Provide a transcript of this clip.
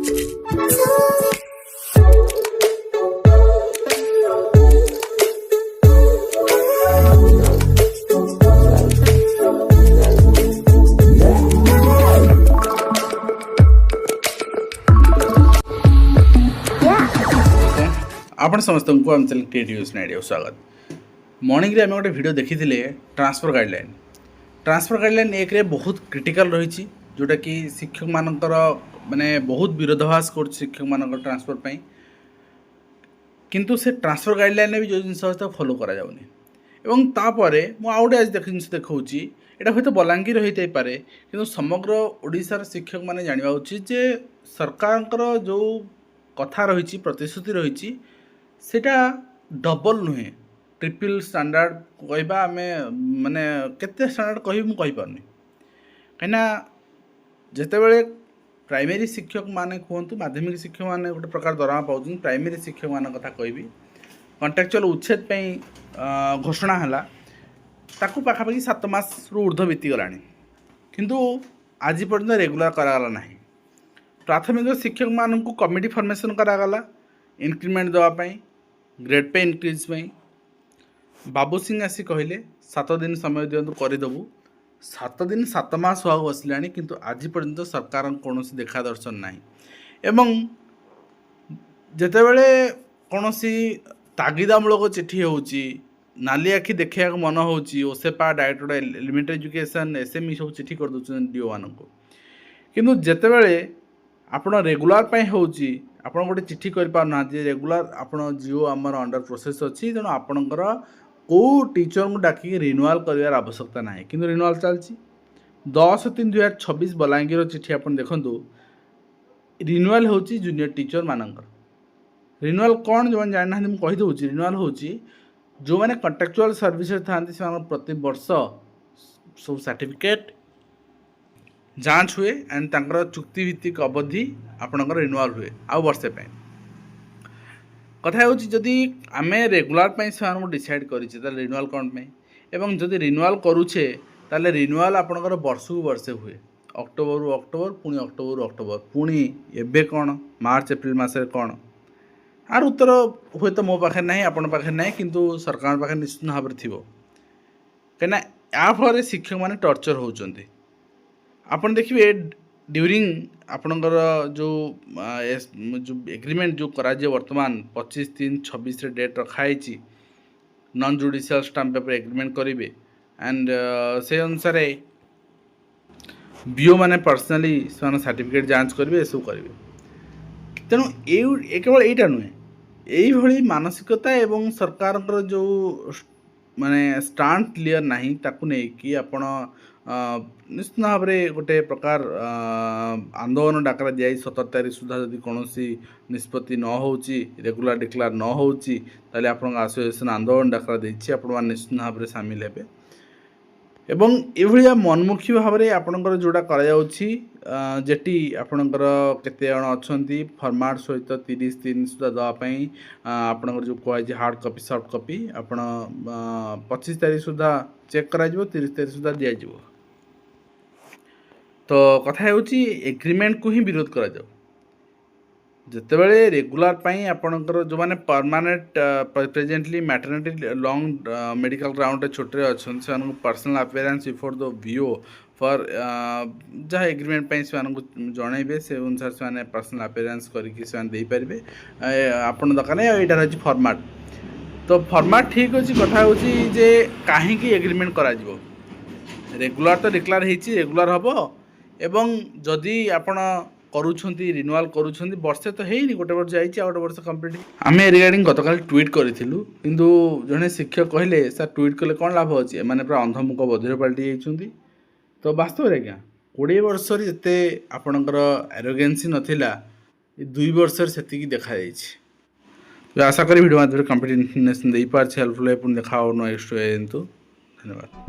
आपण समस्त को आम चैनल क्रिएटिव आइडिया स्वागत। मॉर्निंग रे आम गोटे वीडियो देखी ट्रांसफर गाइडलाइन एक रे बहुत क्रिटिकल रही जोटा कि शिक्षक मानकर माने बहुत विरोधाभास कर शिक्षक मानकर ट्रांसफर पाई किंतु से ट्रांसफर गाइडलाइन भी जो जिन फॉलो करा जाउनी एवं तापरे मु आउटे आज जिन देखौची एटा हयतो बलांगीर होइते पारे किंतु समग्र ओडिशार शिक्षक माने जानिबा उचित जे सरकारकर जो कथा रही प्रतिश्रुति रही सेटा डबल नुहे ट्रिपल स्टैंडर्ड कहबा आमे माने केते स्टैंडर्ड कहि मु कहि पारनी कहिना जेतेबेले प्राइमरी शिक्षक माने कहतु माध्यमिक शिक्षक माने गोटे प्रकार दरमा पाउछन प्राइमरी शिक्षक मान कथा कहबी कॉन्ट्रैक्चुअल उच्छेद पे घोषणा हला ताकू पाखापाखि 7 मास रु ऊर्ध्व बीती गलानी किंतु आज पर्यंत रेगुलर करागला नाही। प्राथमिक शिक्षक मानू कमिटी फॉर्मेशन करागला इंक्रीमेंट देवाई ग्रेड पे इंक्रीज पे बाबू सिंह आसी कहले 7 दिन समय दिंतु करदेबू 7 दिन 7 मास हुआ बसला किंतु आज पर्यंत सरकार कौन देखा दर्शन ना एवं जितेबले कौन तागिदामूलक चिठी होची नाली आखि देखा मन होसेपा डायरेक्टर एलिमेंटरी एजुकेशन एसएमई सब चिठी कर दौरान डीओ मान किंतु जितेबले आपण रेगुलर पाई होची आपण गोटे चिठी कर पारना रेगुलर आपण जिओ आमर अंडर प्रोसेस अच्छी तेणु आपणकर को टीचर को डाक रिन्यूआल कर आवश्यकता ना कि रिन्यूआल चलती 10/3/2026 बलांगीर चिठी आप देखु रिन्यूआल हो जूनियर टीचर मानकर रिन्यूआल कौन जो जानना मुझे कहीदे रिन्यूआल हो जो मैंने कॉन्ट्रैक्चुअल सर्विस था प्रति वर्ष सब सर्टिफिकेट जांच हुए एंड तांकर चुक्ति भित्तिक अवधि आपणकर रिन्यूआल हुए आउ वर्षे पे कथा होची जदि आमे रेगुलर पे से डिसाइड करें रिन्यूआल कौन पे एवं जदि रिन्यूआल करुचे ताले रिन्यूआल आपणकर वर्ष को वर्षे हुए अक्टोबर रु अक्टोबर पुणी अक्टोबर रु अक्टोबर पुणी एबे कौन मार्च एप्रिल मसरे कौन आर उत्तर हुए तो मो पाखे ना आपण पाखे ना किंतु सरकार पाखे निश्चित भाव में थी कहीं या फल शिक्षक मैंने टर्चर होती आपन देखिए ड्यूरिंग आपणकर जो जो एग्रीमेंट जो करा वर्तमान 25/3/26 डेट रखाई non judicial stamp paper agreement करेंगे एंड से अनुसार बीओ मैंने पर्सनाली से सर्टिफिकेट जांच करेंगे सब करेंगे तेणु ये केवल यहीटा नुहे यही मानसिकता एवं सरकार जो माने स्टांड क्लियर नहीं ताकू नहीं कि आपण निश्चित भाव में गोटे प्रकार आंदोलन डाकरा दिया 17 तारीख सुधा जदि कौन निष्पत्ति न हो रेगुलर डिक्लेयर न हो एसोसिएशन आंदोलन डाकरा देछि आपण निश्चित भाव में सामिल हेबे एवं एभलिया मनमुखी भाव में आपणकर जोड़ा करा जाउछि जेटी आपणकर केते जण अछंती फॉर्मेट सहित 30 दिन सुधा दवाई आपणकर जो कहै हार्ड कॉपी सॉफ्ट कॉपी आपण 25 तारीख सुधा चेक करा 30 तारीख सुधा दिया जिवो तो कथा होची एग्रीमेंट को ही विरोध करा जाऊ जितेबले रेगुलर पाई आपणकर जो माने permanent presently maternity long medical ground छोटे अच्छा से पर्सनल अपियरेंस बिफोर द वीओ फॉर जहाँ एग्रीमेंट पाई से जनइबे से अनुसार से पर्सनल अपियरेंस करके आपन दरकार यहाँ रही फॉर्मेट तो फॉर्मेट ठीक अच्छी कथा होची जे कहीं एग्रीमेंट करा जिवो रेगुलर तो डिक्लेयर होती रेगुलर हम एवं जदि आपण करुछंती रिन्यूआल करुछंती वर्षे तो है गोटे वर्ष जाइए गोटे वर्ष कंप्लीट आम रिगार्डिंग गतकाल ट्वीट करूँ किंतु जड़े शिक्षक कहले सर ट्वीट कले कौन लाभ अच्छे मैंने पूरा अंधमुख बधिर पलटि जाइए तो वास्तव में क्या 20 वर्ष जिते आपणकर एरोगेन्सी नाला 2 वर्ष से देखा आशा करी वीडियो माध्यम कंप्लीट इन्फॉर्मेशन दे पारे हेल्पफुल देखा नेक्स्ट धन्यवाद।